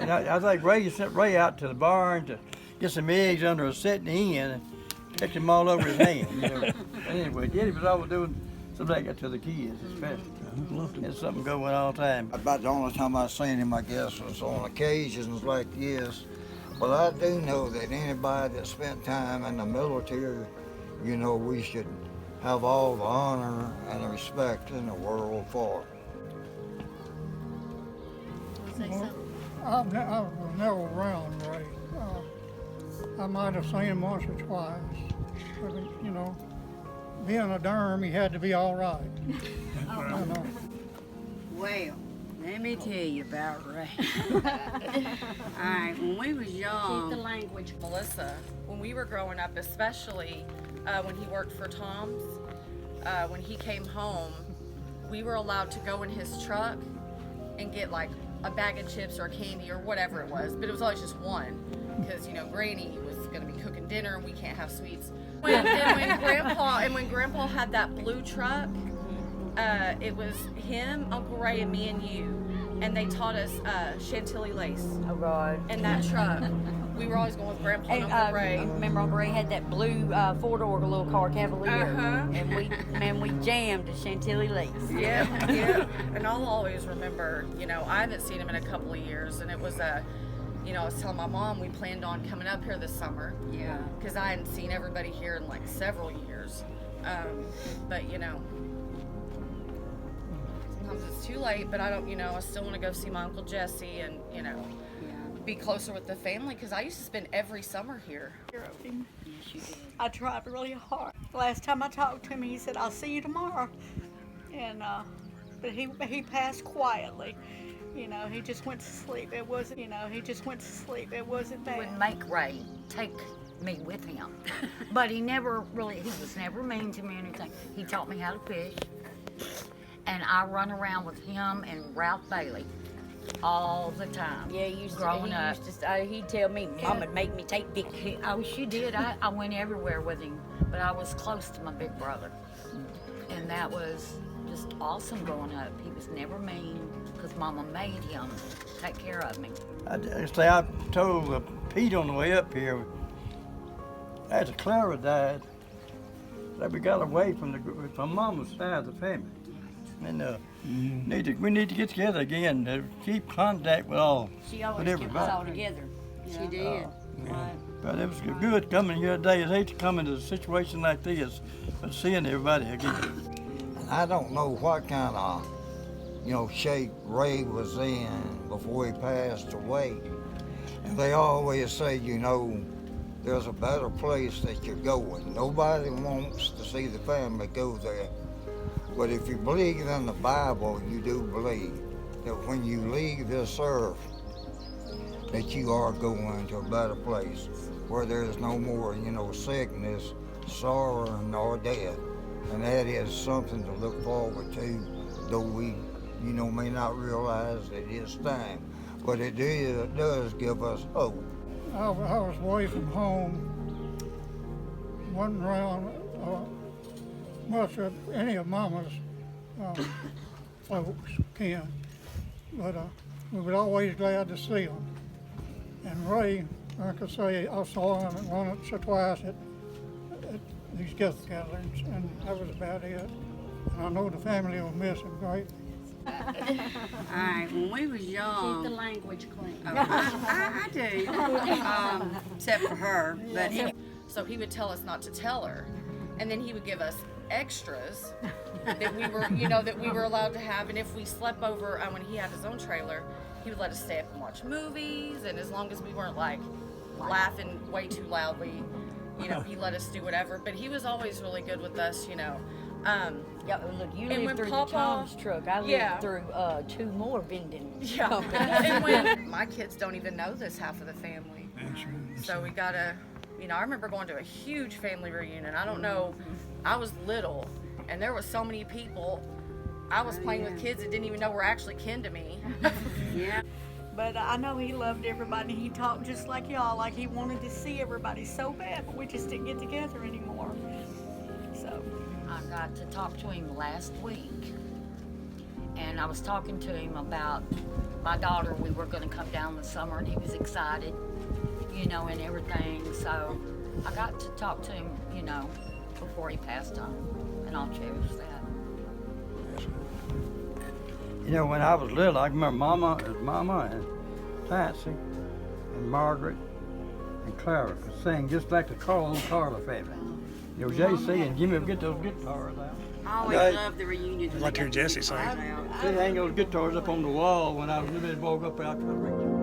And I think Ray sent Ray out to the barn to get some eggs under a setting hen and catch them all over his hand. You know. Anyway, Daddy was always doing something like that to the kids, especially. There's something going all the time. About the only time I've seen him, I guess, was on occasions like this. But I do know that anybody that spent time in the military, you know, we should have all the honor and the respect in the world for it. I was never around Ray. I might have seen him once or twice. But, you know, being a derm, he had to be all right. You know. Well, let me tell you about Ray. All right, when we was young, Keep the language. Melissa, when we were growing up, especially when he worked for Tom's, when he came home, we were allowed to go in his truck and get like a bag of chips or candy or whatever it was, but it was always just one because, you know, Granny was going to be cooking dinner and we can't have sweets. When Grandpa had that blue truck, it was him, Uncle Ray, and me and you, and they taught us Chantilly lace. oh God. In that truck. We were always going with Grandpa and Uncle Ray. Remember Uncle Ray had that blue four-door little car Cavalier, and we jammed to Chantilly lace. Yeah, yeah. And I'll always remember, you know, I haven't seen him in a couple of years, and it was you know, I was telling my mom we planned on coming up here this summer. Yeah. Because I hadn't seen everybody here in like several years. But, you know, sometimes it's too late, but I don't, you know, I still want to go see my Uncle Jesse and, you know, be closer with the family because I used to spend every summer here. Yes, you did. I tried really hard. Last time I talked to him, he said, "I'll see you tomorrow." And but he passed quietly. You know, he just went to sleep. It wasn't. You know, he just went to sleep. It wasn't bad. Would make Ray take me with him, but he was never mean to me or anything. He taught me how to fish, and I run around with him and Ralph Bailey all the time. Yeah, he used growing up. He'd tell me, Mom would make me take Vicky. Oh, she did. I went everywhere with him, but I was close to my big brother, and that was just awesome growing up. He was never mean because Mama made him take care of me. I told Pete on the way up here, after Clara died, that we got away from Mama's side of the family. And we need to get together again to keep contact with She always with kept us everybody. all together. She did. Right. But it was good coming here today. I'd hate to come into a situation like this, but seeing everybody again. I don't know what kind of, you know, shape Ray was in before he passed away. And they always say, you know, there's a better place that you're going. Nobody wants to see the family go there. But if you believe in the Bible, you do believe that when you leave this earth, that you are going to a better place where there is no more, you know, sickness, sorrow, nor death. And that is something to look forward to, though we, you know, may not realize that it's time. But it does give us hope. I was away from home, wasn't around much of any of Mama's folks, Ken, but we were always glad to see them. And Ray, like I say, I saw him once or twice at these get-togethers, and that was about it. And I know the family will miss him greatly. All right, when we was young, Keep the language clean. I do, except for her. But So he would tell us not to tell her. And then he would give us extras that we were, you know, that we were allowed to have. And if we slept over when he had his own trailer, he would let us stay up and watch movies. And as long as we weren't like laughing way too loudly, you know, he let us do whatever. But he was always really good with us, you know. yeah, look, you And when lived through Papa- the Tom's truck. I lived Yeah. through 2 more vending. Yeah. And when my kids don't even know this half of the family. So we gotta, you know, I remember going to a huge family reunion. I don't know, I was little and there was so many people. I was playing with kids that didn't even know were actually kin to me. Yeah. But I know he loved everybody. He talked just like y'all, like he wanted to see everybody so bad, but we just didn't get together anymore. So I got to talk to him last week, And I was talking to him about my daughter. We were going to come down this summer, and he was excited, you know, and everything. So I got to talk to him, you know, before he passed on, and I'll cherish that. You know, when I was little, I remember Mama and Patsy and Margaret and Clara could sing just like the Carl and Carla family. You know, JC and Jimmy would get those guitars out. I always Yeah. loved the reunions. I'd like to hear Jesse sing. They hang those guitars up on the wall when I was a little bit broke up out to the reach.